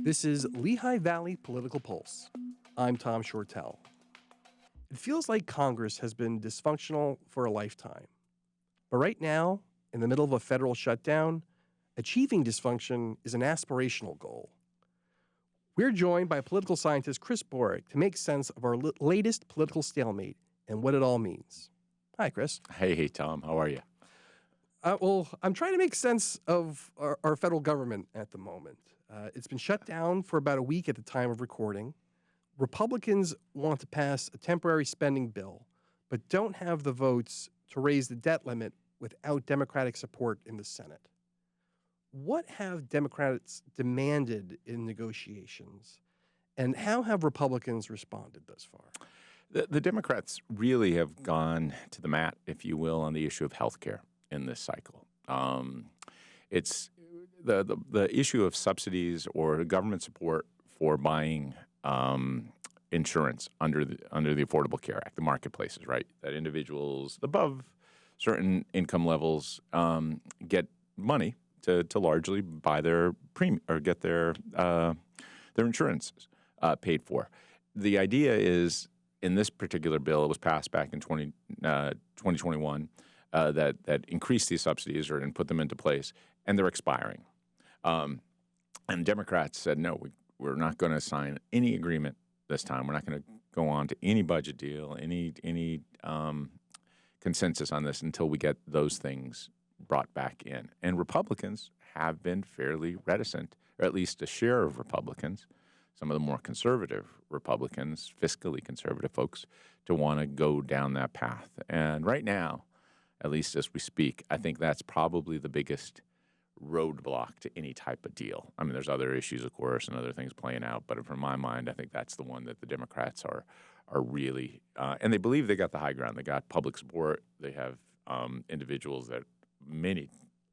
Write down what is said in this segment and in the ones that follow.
This is Lehigh Valley Political Pulse. I'm Tom Shortell. It feels like Congress has been dysfunctional for a lifetime. But right now, in the middle of a federal shutdown, achieving dysfunction is an aspirational goal. We're joined by political scientist Chris Borick to make sense of our latest political stalemate and what it all means. Hi, Chris. Hey, Tom. How are you? Well, I'm trying to make sense of our federal government at the moment. It's been shut down for about a week at the time of recording. Republicans want to pass a temporary spending bill, but don't have the votes to raise the debt limit without Democratic support in the Senate. What have Democrats demanded in negotiations, and how have Republicans responded thus far? The Democrats really have gone to the mat, if you will, on the issue of health care in this cycle. It's the issue of subsidies or government support for buying insurance under the Affordable Care Act, the marketplaces, right? That individuals above certain income levels get money to largely buy their premium or get their insurances paid for. The idea is, in this particular bill, it was passed back in 2021, that increased these subsidies and put them into place, and they're expiring. And Democrats said, no, we're not going to sign any agreement this time. We're not going to go on to any budget deal, any consensus on this until we get those things brought back in. And Republicans have been fairly reticent, or at least a share of Republicans, some of the more conservative Republicans, fiscally conservative folks, to want to go down that path. And right now, at least as we speak, I think that's probably the biggest roadblock to any type of deal. I mean, there's other issues, of course, and other things playing out, but from my mind, I think that's the one that the Democrats are really, and they believe they got the high ground. They got public support. They have individuals that many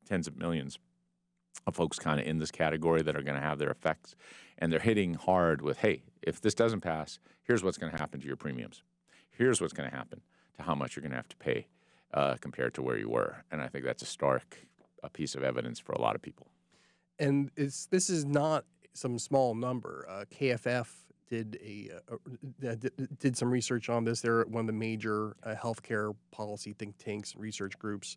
tens of millions of folks kind of in this category that are going to have their effects, and they're hitting hard with, hey, if this doesn't pass, here's what's going to happen to your premiums. Here's what's going to happen to how much you're going to have to pay compared to where you were. And I think that's a piece of evidence for a lot of people. And this is not some small number. KFF did some research on this. They're one of the major healthcare policy think tanks, research groups.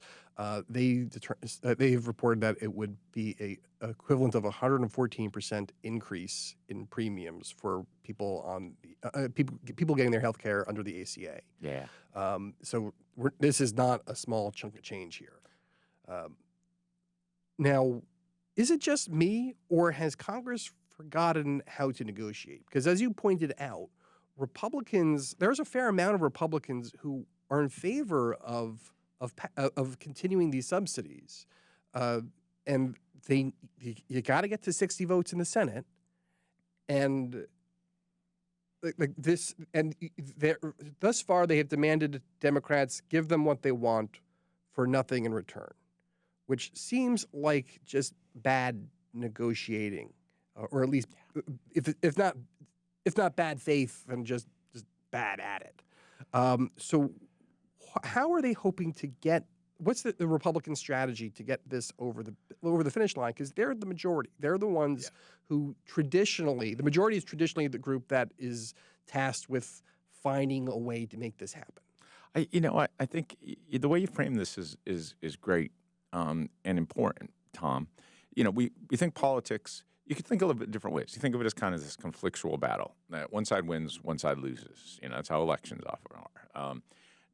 They've reported that it would be a equivalent of 114% increase in premiums for people on people getting their healthcare under the ACA. Yeah. So this is not a small chunk of change here. Now, is it just me, or has Congress forgotten how to negotiate? Because as you pointed out, there's a fair amount of Republicans who are in favor of continuing these subsidies, and you got to get to 60 votes in the Senate, and thus far they have demanded Democrats give them what they want for nothing in return, which seems like just bad negotiating. Or at least, if not bad faith, then just bad at it. So, how are they hoping to get? What's the Republican strategy to get this over the finish line? Because they're the majority. They're the ones who the majority is traditionally the group that is tasked with finding a way to make this happen. I think the way you frame this is great and important, Tom. We think politics. You could think of it different ways. You think of it as kind of this conflictual battle. That one side wins, one side loses. That's how elections often are.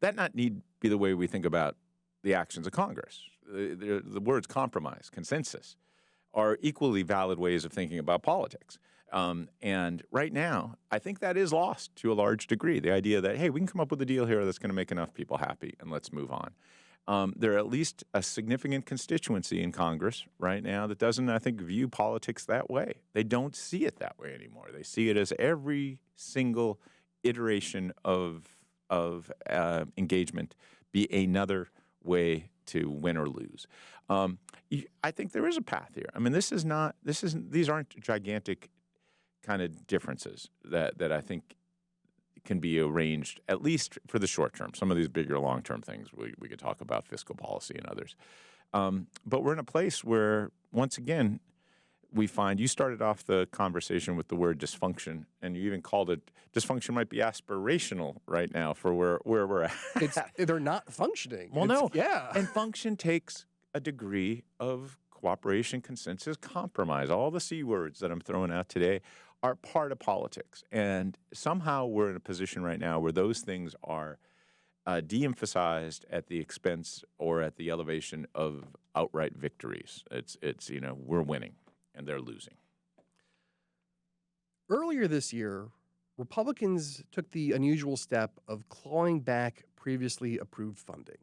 That not need be the way we think about the actions of Congress. The words compromise, consensus, are equally valid ways of thinking about politics. And right now, I think that is lost to a large degree. The idea that, hey, we can come up with a deal here that's going to make enough people happy, and let's move on. There are at least a significant constituency in Congress right now that doesn't, I think, view politics that way. They don't see it that way anymore. They see it as every single iteration of engagement be another way to win or lose. I think there is a path here. I mean, these aren't gigantic kind of differences that I think can be arranged, at least for the short term. Some of these bigger long-term things, we could talk about fiscal policy and others. But we're in a place where, once again, we find you started off the conversation with the word dysfunction, and you even called it dysfunction might be aspirational right now for where we're at. They're not functioning. Well, It's- no. Yeah. And function takes a degree of cooperation, consensus, compromise. All the C words that I'm throwing out today are part of politics. And somehow we're in a position right now where those things are de-emphasized at the expense or at the elevation of outright victories. It's we're winning and they're losing. Earlier this year, Republicans took the unusual step of clawing back previously approved funding.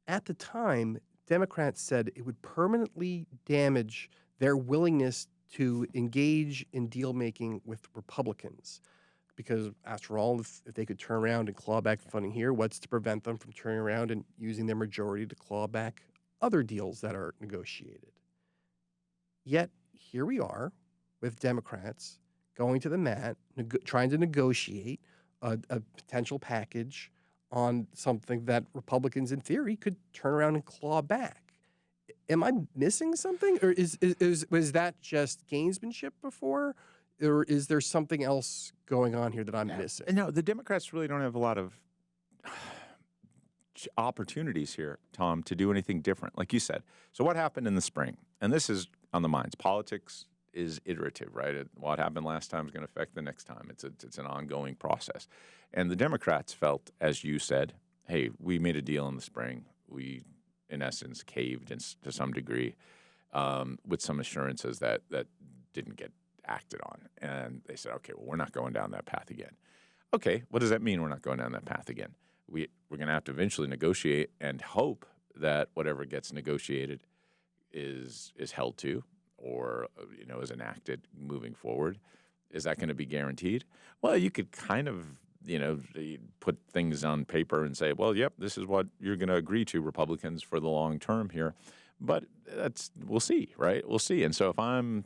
At the time, Democrats said it would permanently damage their willingness to engage in deal making with Republicans. Because, after all, if they could turn around and claw back funding here, what's to prevent them from turning around and using their majority to claw back other deals that are negotiated? Yet, here we are with Democrats going to the mat, trying to negotiate a potential package on something that Republicans, in theory, could turn around and claw back. Am I missing something? Or was that just gamesmanship before? Or is there something else going on here that I'm missing? No, the Democrats really don't have a lot of opportunities here, Tom, to do anything different, like you said. So what happened in the spring? And this is on the minds. Politics is iterative, right? What happened last time is going to affect the next time. It's an ongoing process. And the Democrats felt, as you said, hey, we made a deal in the spring. We, in essence, caved to some degree with some assurances that didn't get acted on. And they said, okay, well, we're not going down that path again. Okay, what does that mean we're not going down that path again? We're going to have to eventually negotiate and hope that whatever gets negotiated is held to or is enacted moving forward. Is that going to be guaranteed? Well, you could kind of put things on paper and say, well, yep, this is what you're going to agree to, Republicans, for the long term here. But we'll see, right? We'll see. And so if I'm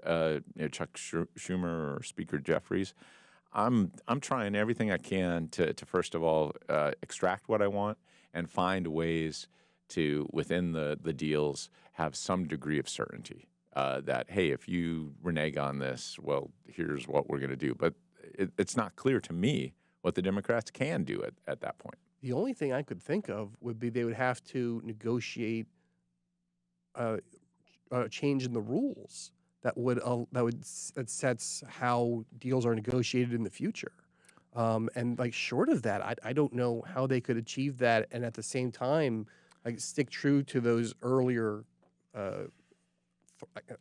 Chuck Schumer or Speaker Jeffries, I'm trying everything I can to first of all extract what I want and find ways to, within the deals, have some degree of certainty that, hey, if you renege on this, well, here's what we're going to do. But it's not clear to me what the Democrats can do at that point. The only thing I could think of would be they would have to negotiate a change in the rules that sets how deals are negotiated in the future. And like short of that, I don't know how they could achieve that and at the same time like stick true to those earlier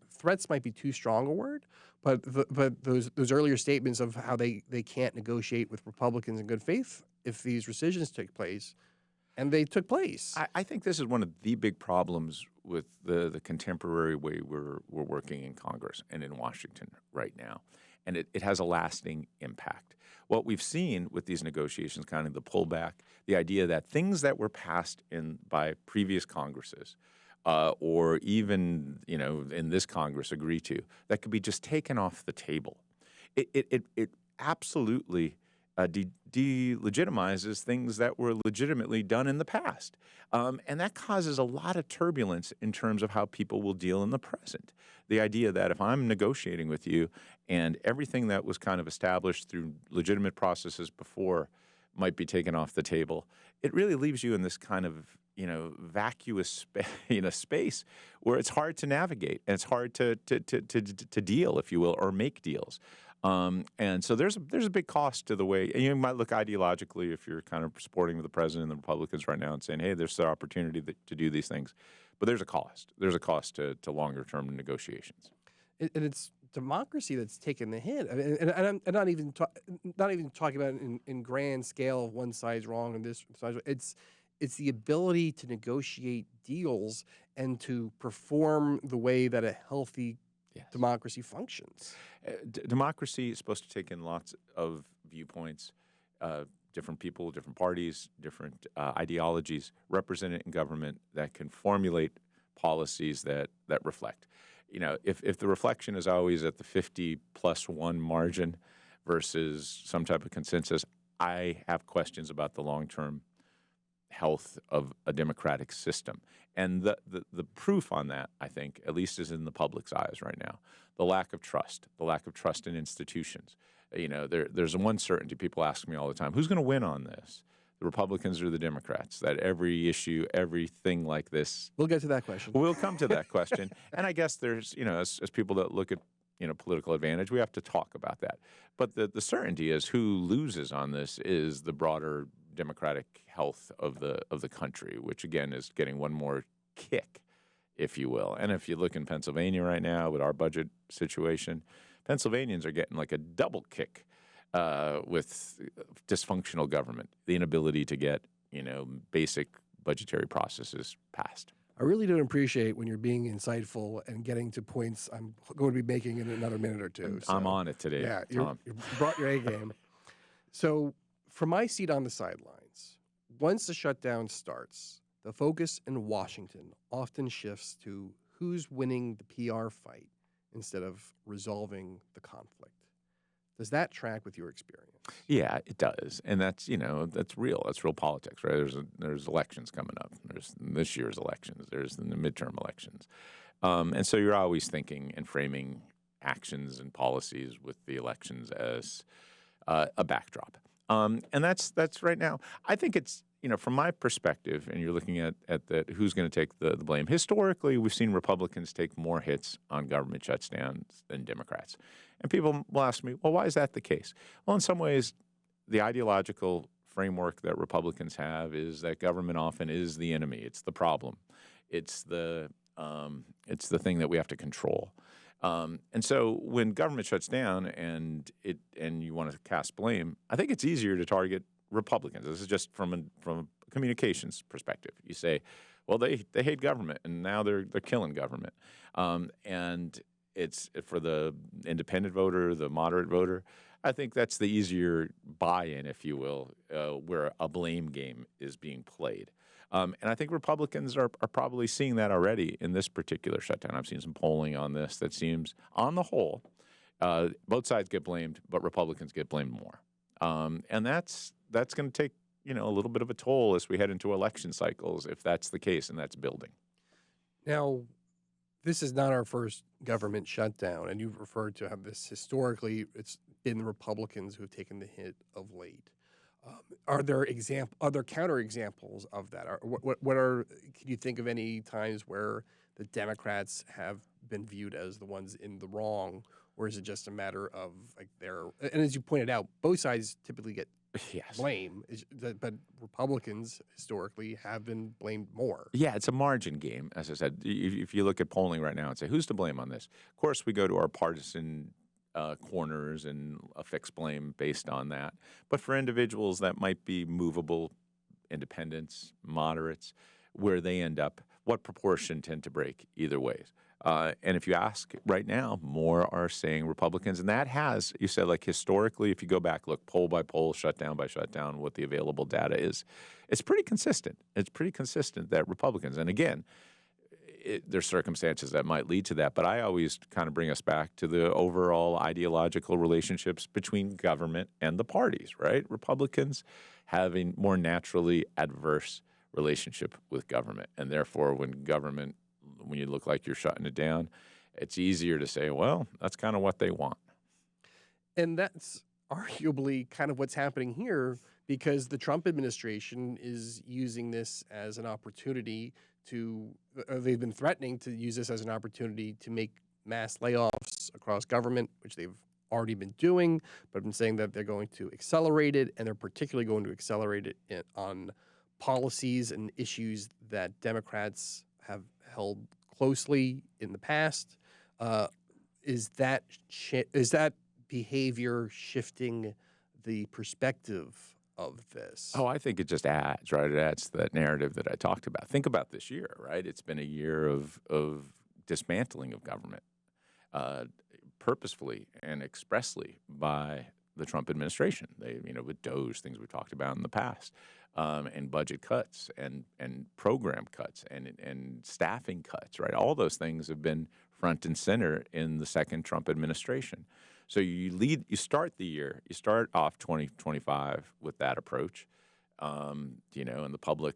threats might be too strong a word, but those earlier statements of how they can't negotiate with Republicans in good faith if these rescissions take place, and they took place. I think this is one of the big problems with the contemporary way we're working in Congress and in Washington right now. And it has a lasting impact. What we've seen with these negotiations, kind of the pullback, the idea that things that were passed by previous Congresses or even, in this Congress agreed to, that could be just taken off the table. It absolutely delegitimizes things that were legitimately done in the past. And that causes a lot of turbulence in terms of how people will deal in the present. The idea that if I'm negotiating with you and everything that was kind of established through legitimate processes before might be taken off the table, it really leaves you in this kind of vacuous space where it's hard to navigate and it's hard to deal, if you will, or make deals. And so there's a big cost to the way, and you might look ideologically if you're kind of supporting the president and the Republicans right now and saying, hey, there's the opportunity to do these things. But there's a cost. There's a cost to longer term negotiations. And it's democracy that's taken the hit. I mean, and I'm not even talking about it in grand scale of one side's wrong and this side's right. It's the ability to negotiate deals and to perform the way that a healthy democracy functions. Democracy is supposed to take in lots of viewpoints, different people, different parties, different ideologies represented in government that can formulate policies that reflect. If the reflection is always at the 50+1 margin versus some type of consensus, I have questions about the long-term health of a democratic system. And the proof on that, I think, at least is in the public's eyes right now. The lack of trust in institutions. There's one certainty. People ask me all the time, who's going to win on this? The Republicans or the Democrats? That every issue, everything like this. We'll get to that question. We'll come to that question. And I guess there's, as people that look at, political advantage, we have to talk about that. But the certainty is who loses on this is the broader democratic health of the country, which again is getting one more kick, if you will. And if you look in Pennsylvania right now with our budget situation, Pennsylvanians are getting like a double kick with dysfunctional government, the inability to get, basic budgetary processes passed. I really don't appreciate when you're being insightful and getting to points I'm going to be making in another minute or two. So, I'm on it today. Yeah, you brought your A game. So from my seat on the sidelines, once the shutdown starts, the focus in Washington often shifts to who's winning the PR fight instead of resolving the conflict. Does that track with your experience? Yeah, it does, and that's that's real. That's real politics, right? There's elections coming up. There's this year's elections. There's the midterm elections, and so you're always thinking and framing actions and policies with the elections as a backdrop. And that's right now. I think it's from my perspective, and you're looking at that who's going to take the blame. Historically, we've seen Republicans take more hits on government shutdowns than Democrats. And people will ask me, well, why is that the case? Well, in some ways, the ideological framework that Republicans have is that government often is the enemy. It's the problem. It's the thing that we have to control. And so when government shuts down and you want to cast blame, I think it's easier to target Republicans. This is just from a communications perspective. You say, well, they hate government, and now they're killing government. And it's for the independent voter, the moderate voter. I think that's the easier buy-in, if you will, where a blame game is being played. And I think Republicans are probably seeing that already in this particular shutdown. I've seen some polling on this that seems, on the whole, both sides get blamed, but Republicans get blamed more. And that's going to take a little bit of a toll as we head into election cycles, if that's the case, and that's building. Now, this is not our first government shutdown, and you've referred to how this historically it's been the Republicans who have taken the hit of late. Are there counter examples of that? Can you think of any times where the Democrats have been viewed as the ones in the wrong, or is it just a matter of and as you pointed out, both sides typically get blame, but Republicans historically have been blamed more. Yeah, it's a margin game, as I said. If you look at polling right now and say, who's to blame on this? Of course, we go to our partisan corners and affix blame based on that. But for individuals that might be movable, independents, moderates, where they end up, what proportion tend to break either ways? And if you ask right now, more are saying Republicans. And that has, you said, historically, if you go back, look, poll by poll, shutdown by shutdown, what the available data is, it's pretty consistent. It's pretty consistent that Republicans, and again, there's circumstances that might lead to that, but I always kind of bring us back to the overall ideological relationships between government and the parties, right? Republicans having more naturally adverse relationship with government, and therefore when you look like you're shutting it down, it's easier to say, well, that's kind of what they want. And that's arguably kind of what's happening here, because the Trump administration is using this as an opportunity they've been threatening to use this as an opportunity to make mass layoffs across government, which they've already been doing, but been saying that they're going to accelerate it, and they're particularly going to accelerate it on policies and issues that Democrats have held closely in the past. Is that behavior shifting the perspective of this? Oh, I think it just adds, right? It adds to that narrative that I talked about. Think about this year, right? It's been a year of dismantling of government, purposefully and expressly by the Trump administration. They, with DOGE, things we've talked about in the past, and budget cuts and program cuts and staffing cuts, right? All those things have been front and center in the second Trump administration. So you start off 2025 with that approach. and the public,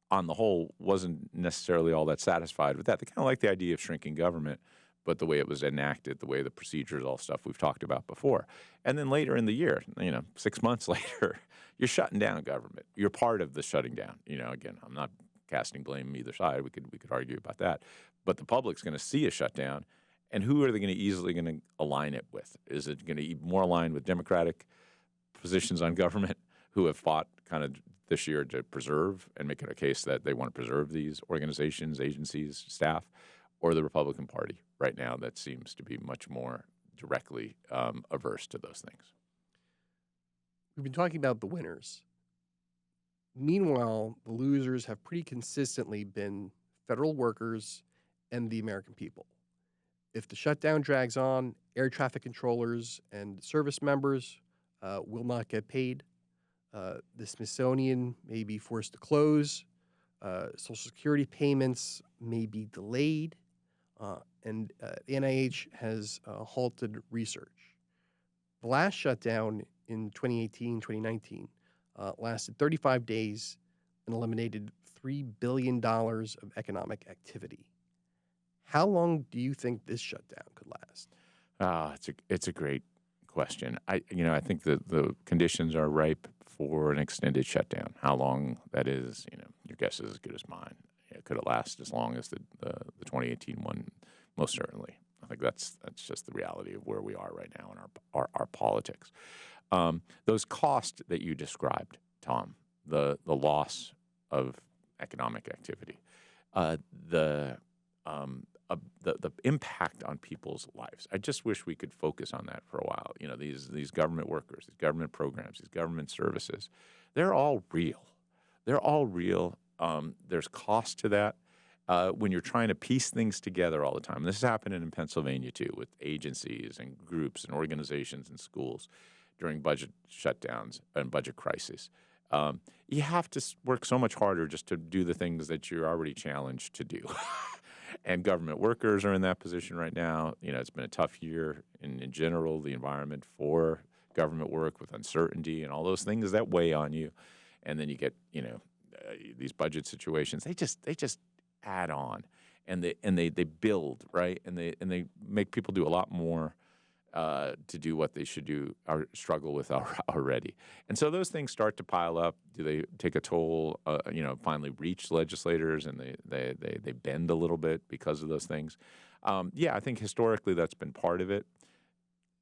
on the whole, wasn't necessarily all that satisfied with that. They kind of liked the idea of shrinking government, but the way it was enacted, the way the procedures, all stuff we've talked about before. And then later in the year, 6 months later, you're shutting down government. You're part of the shutting down. Again, I'm not casting blame either side. We could argue about that. But the public's going to see a shutdown, and who are they going to align it with? Is it going to be more aligned with Democratic positions on government who have fought kind of this year to preserve and make it a case that they want to preserve these organizations, agencies, staff, or the Republican Party right now that seems to be much more directly averse to those things? We've been talking about the winners. Meanwhile, the losers have pretty consistently been federal workers and the American people. If the shutdown drags on, air traffic controllers and service members will not get paid. The Smithsonian may be forced to close. Social Security payments may be delayed. And the NIH has halted research. The last shutdown in 2018, 2019 lasted 35 days and eliminated $3 billion of economic activity. How long do you think this shutdown could last? It's a great question. I think that the conditions are ripe for an extended shutdown. How long that is, your guess is as good as mine. Could it last as long as the 2018 one? Most certainly. I think that's just the reality of where we are right now in our politics. Those costs that you described, Tom, the loss of economic activity, the impact on people's lives. I just wish we could focus on that for a while. These government workers, these government programs, these government services, they're all real. They're all real. There's cost to that. When you're trying to piece things together all the time. This is happening in Pennsylvania, too, with agencies and groups and organizations and schools during budget shutdowns and budget crises. You have to work so much harder just to do the things that you're already challenged to do. And government workers are in that position right now. It's been a tough year in general, the environment for government work with uncertainty and all those things that weigh on you. And then you get, these budget situations. They just add on, and they build, right, and they make people do a lot more to do what they should do or struggle with already. And so those things start to pile up. Do they take a toll? Finally reach legislators, and they bend a little bit because of those things. I think historically that's been part of it.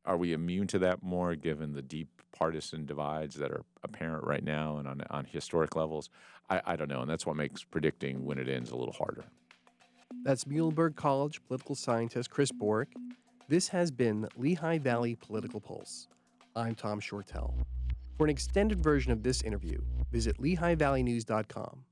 Are we immune to that more given the deep partisan divides that are apparent right now and on historic levels? I don't know, and that's what makes predicting when it ends a little harder. That's Muhlenberg College political scientist Chris Borick. This has been Lehigh Valley Political Pulse. I'm Tom Shortell. For an extended version of this interview, visit LehighValleyNews.com.